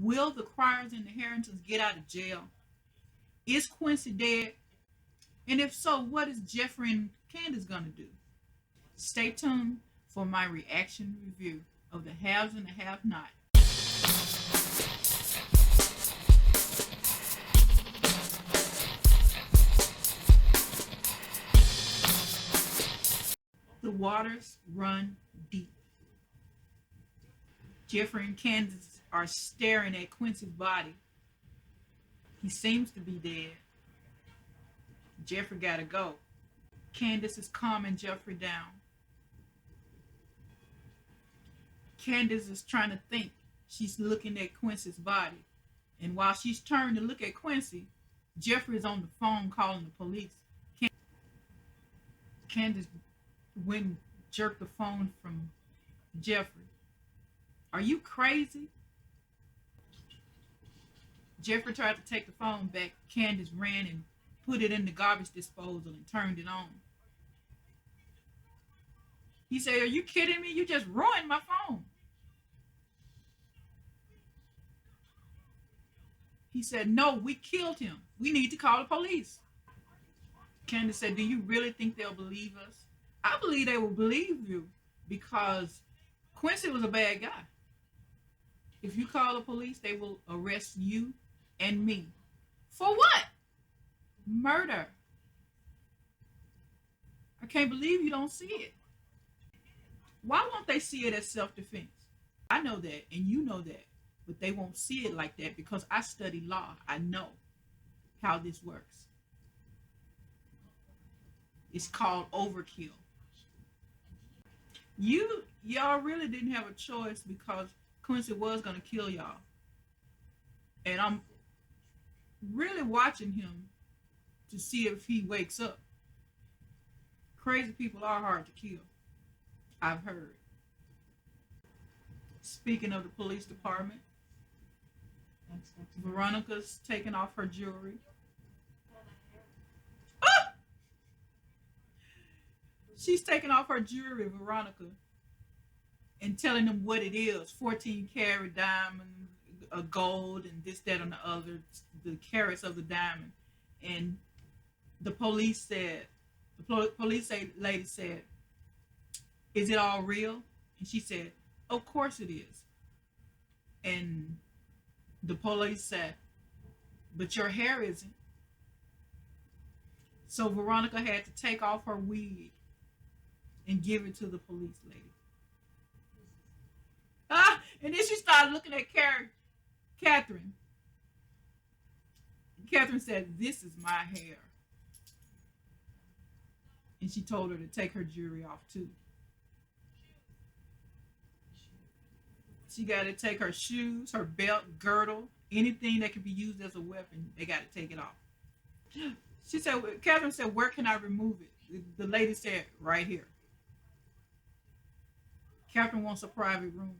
Will the Criers and the Harringtons get out of jail? Is Quincy dead? And if so, what is Jeffrey and Candace gonna do? Stay tuned for my reaction review of the haves and the have not. The waters run deep. Jeffrey and Candace are staring at Quincy's body. He seems to be dead. Jeffrey gotta go. Candace is calming Jeffrey down. Candace is trying to think. She's looking at Quincy's body. And while she's turned to look at Quincy, Jeffrey is on the phone calling the police. Candace went and jerked the phone from Jeffrey. Are you crazy? Jeffrey tried to take the phone back. Candace ran and put it in the garbage disposal and turned it on. He said, are you kidding me? You just ruined my phone. He said, no, we killed him. We need to call the police. Candace said, do you really think they'll believe us? I believe they will believe you because Quincy was a bad guy. If you call the police, they will arrest you and me. For what? Murder. I can't believe you don't see it. Why won't they see it as self-defense? I know that, and you know that, but they won't see it like that because I study law. I know how this works. It's called overkill. Y'all really didn't have a choice because Quincy was gonna kill y'all. And I'm really watching him to see if he wakes up. Crazy people are hard to kill. I've heard. Speaking of the police department, Veronica's taking off her jewelry. Ah! She's taking off her jewelry, Veronica, and telling them what it is: 14 karat diamond, a gold, and this, that, and the other, the carats of the diamond. And the police said, lady said, is it all real? And she said, of course it is. And the police said, but your hair isn't. So Veronica had to take off her wig and give it to the police lady. Ah, and then she started looking at Catherine. Catherine said, this is my hair. And she told her to take her jewelry off too. She got to take her shoes, her belt, girdle, anything that can be used as a weapon. They got to take it off. She said, Catherine said, where can I remove it? The lady said, right here. Catherine wants a private room.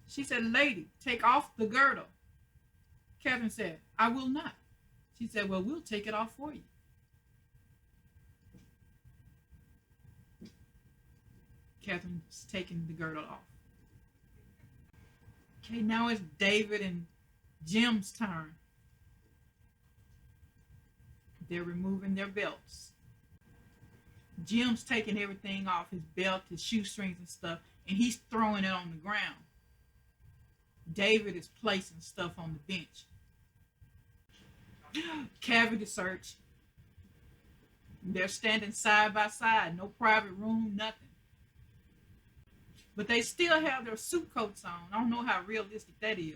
She said, lady, take off the girdle. Catherine said, I will not. She said, well, we'll take it off for you. Catherine's taking the girdle off. Okay, now it's David and Jim's turn. They're removing their belts. Jim's taking everything off, his belt, his shoestrings and stuff, and he's throwing it on the ground. David is placing stuff on the bench. Cavity search. They're standing side by side, no private room, nothing. But they still have their suit coats on. I don't know how realistic that is.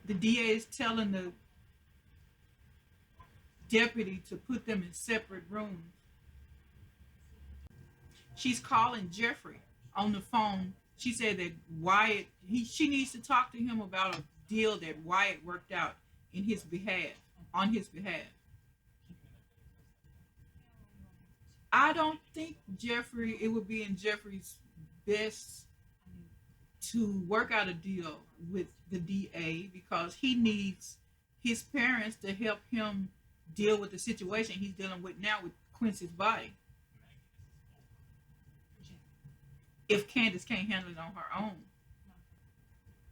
The DA is telling the deputy to put them in separate rooms. She's calling Jeffrey on the phone. She said that Wyatt, she needs to talk to him about a deal that Wyatt worked out in his behalf, on his behalf. I don't think it would be in Jeffrey's best to work out a deal with the DA because he needs his parents to help him deal with the situation he's dealing with now with Quincy's body. If Candace can't handle it on her own.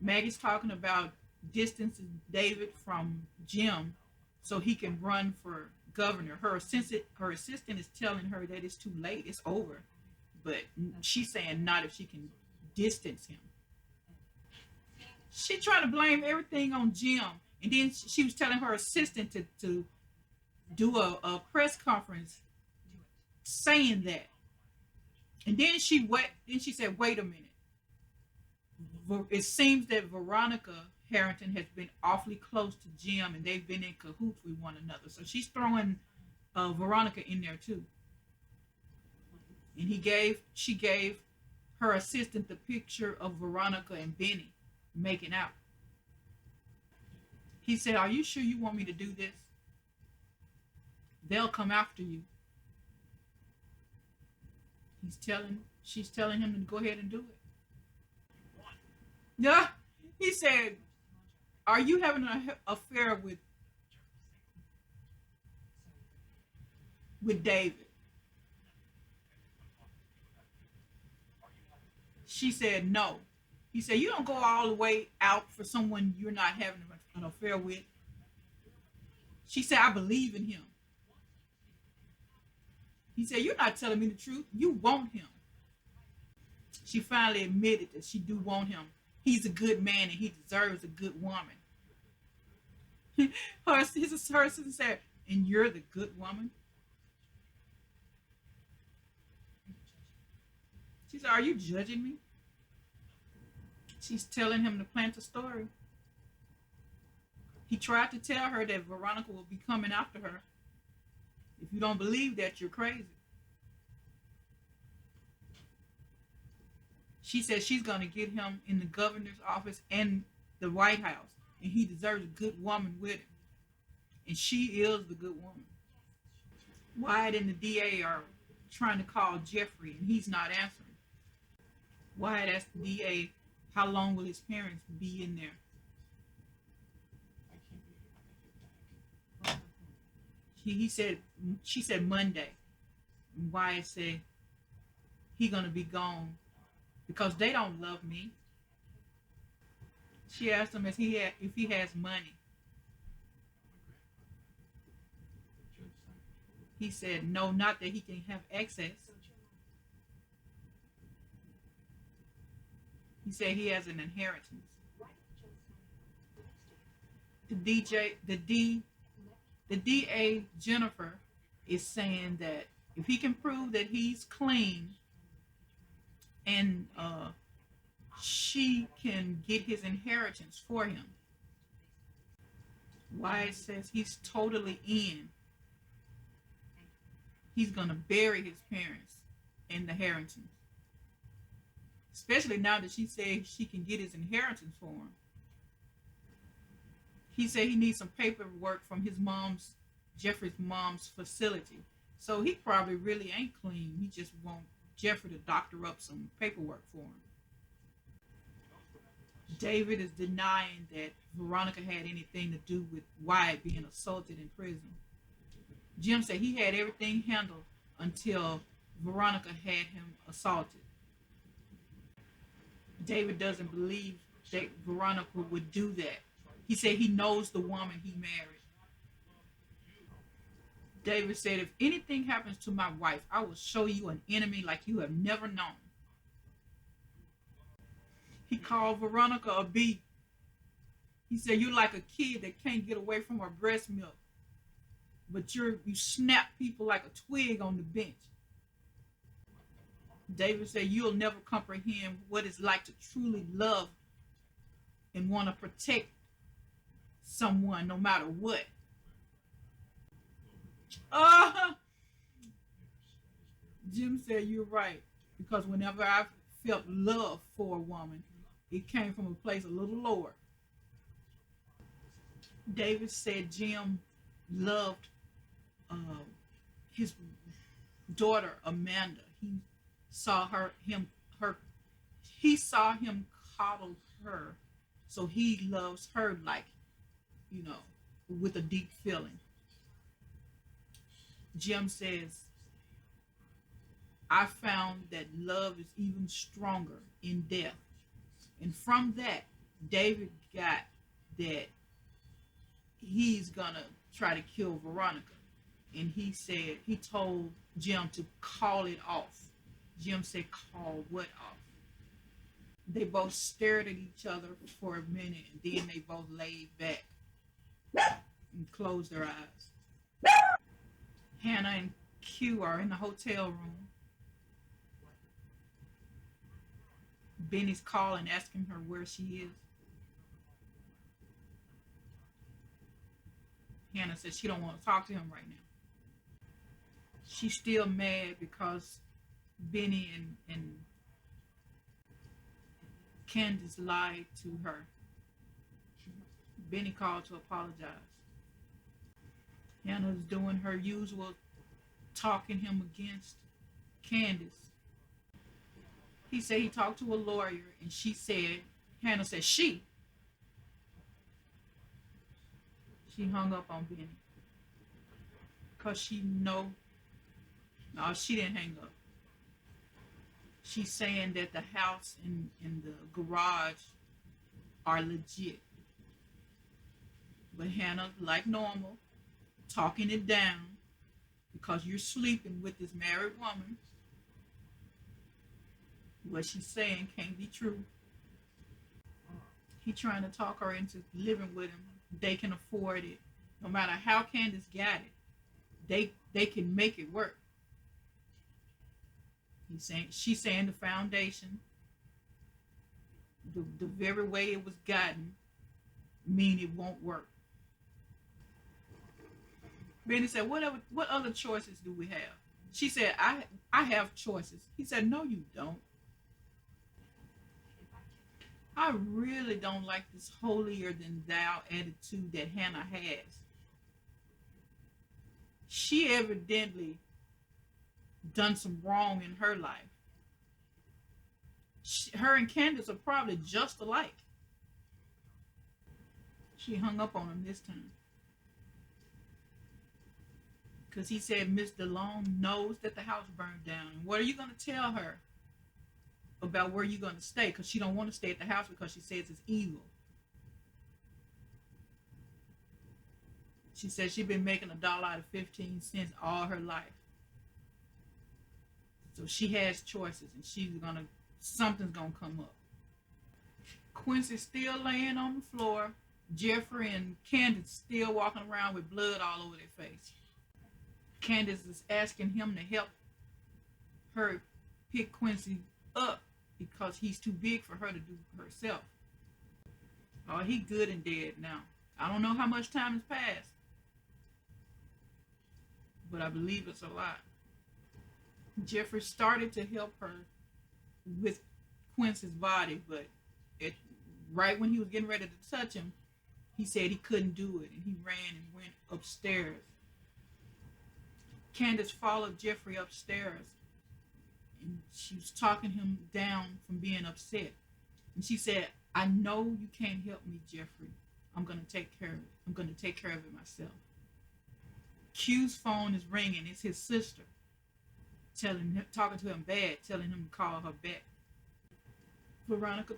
Maggie's talking about distancing David from Jim so he can run for governor. Her assistant is telling her that it's too late, it's over. But she's saying not if she can distance him. She trying to blame everything on Jim. And then she was telling her assistant to do a press conference saying that. And then she said, wait a minute. It seems that Veronica Harrington has been awfully close to Jim and they've been in cahoots with one another. So she's throwing Veronica in there too. And she gave her assistant the picture of Veronica and Benny making out. He said, are you sure you want me to do this? They'll come after you. She's telling him to go ahead and do it. Yeah. He said, are you having an affair with David? She said no. He said, you don't go all the way out for someone you're not having an affair with. She said, I believe in him. He said, you're not telling me the truth. You want him. She finally admitted that she do want him. He's a good man and he deserves a good woman. Her sister said, and you're the good woman? She said, are you judging me? She's telling him to plant a story. He tried to tell her that Veronica will be coming after her. If you don't believe that, you're crazy. She said she's going to get him in the governor's office and the White House. And he deserves a good woman with him. And she is the good woman. Wyatt and the DA are trying to call Jeffrey and he's not answering. Wyatt asked the DA, how long will his parents be in there? She said Monday. And Wyatt said he gonna be gone because they don't love me. She asked him if he has money. He said no, not that he can have access. He said he has an inheritance. The DA Jennifer is saying that if he can prove that he's clean and she can get his inheritance for him. Wyatt says he's totally in. He's gonna bury his parents and the Harringtons. Especially now that she said she can get his inheritance for him. He said he needs some paperwork from Jeffrey's mom's facility. So he probably really ain't clean. He just want Jeffrey to doctor up some paperwork for him. David is denying that Veronica had anything to do with Wyatt being assaulted in prison. Jim said he had everything handled until Veronica had him assaulted. David doesn't believe that Veronica would do that. He said he knows the woman he married. David said, if anything happens to my wife, I will show you an enemy like you have never known. He called Veronica a bee. He said, you're like a kid that can't get away from her breast milk, but you snap people like a twig on the bench. David said, you'll never comprehend what it's like to truly love and want to protect someone no matter what. Jim said, you're right. Because whenever I felt love for a woman, it came from a place a little lower. David said Jim loved his daughter Amanda. He saw him coddle her, so he loves her like, with a deep feeling. Jim says, I found that love is even stronger in death. And from that, David got that he's gonna try to kill Veronica, and he told Jim to call it off. Jim said, "Call what off?" They both stared at each other for a minute, and then they both laid back and closed their eyes. Hannah and Q are in the hotel room. Benny's calling, asking her where she is. Hannah says she don't want to talk to him right now. She's still mad because Benny and Candace lied to her. Benny called to apologize. Hannah's doing her usual talking him against Candace. He said he talked to a lawyer, and Hannah said she hung up on Benny because no, she didn't hang up. She's saying that the house and the garage are legit. But Hannah, like normal, talking it down because you're sleeping with this married woman. What she's saying can't be true. He trying to talk her into living with him. They can afford it. No matter how Candace got it, they can make it work. She's saying the foundation, the very way it was gotten, mean it won't work. Benny said, what other choices do we have? She said, I have choices. He said, no, you don't. I really don't like this holier than thou attitude that Hannah has. She evidently done some wrong in her life. Her and Candace are probably just alike. She hung up on him this time. Because he said Miss DeLong knows that the house burned down. And what are you going to tell her about where you're going to stay? Because she don't want to stay at the house because she says it's evil. She said she's been making $1 out of 15 cents all her life. So she has choices, and something's gonna come up. Quincy's still laying on the floor. Jeffrey and Candace still walking around with blood all over their face. Candace is asking him to help her pick Quincy up because he's too big for her to do herself. Oh, he good and dead now. I don't know how much time has passed, but I believe it's a lot. Jeffrey started to help her with Quincy's body, but right when he was getting ready to touch him, he said he couldn't do it, and he ran and went upstairs. Candace followed Jeffrey upstairs, and she was talking him down from being upset. And she said, I know you can't help me, Jeffrey. I'm going to take care of it. I'm going to take care of it myself. Q's phone is ringing. It's his sister. Talking to him bad, telling him to call her back. Veronica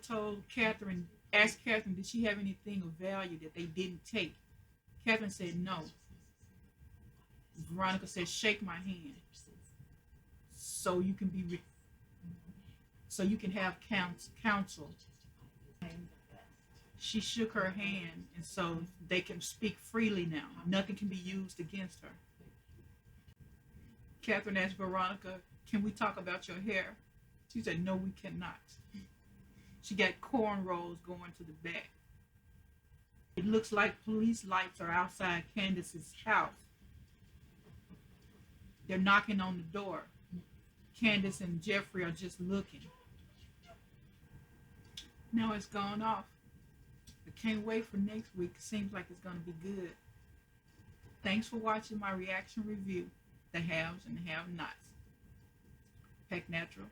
asked Catherine, did she have anything of value that they didn't take? Catherine said no. Veronica said, shake my hand so you can have counsel. She shook her hand, and so they can speak freely now. Nothing can be used against her. Catherine asked Veronica, can we talk about your hair? She said, no, we cannot. She got cornrows going to the back. It looks like police lights are outside Candace's house. They're knocking on the door. Candace and Jeffrey are just looking. Now it's gone off. I can't wait for next week. It seems like it's going to be good. Thanks for watching my reaction review, The Haves and the Have-Nots. Peck Natural.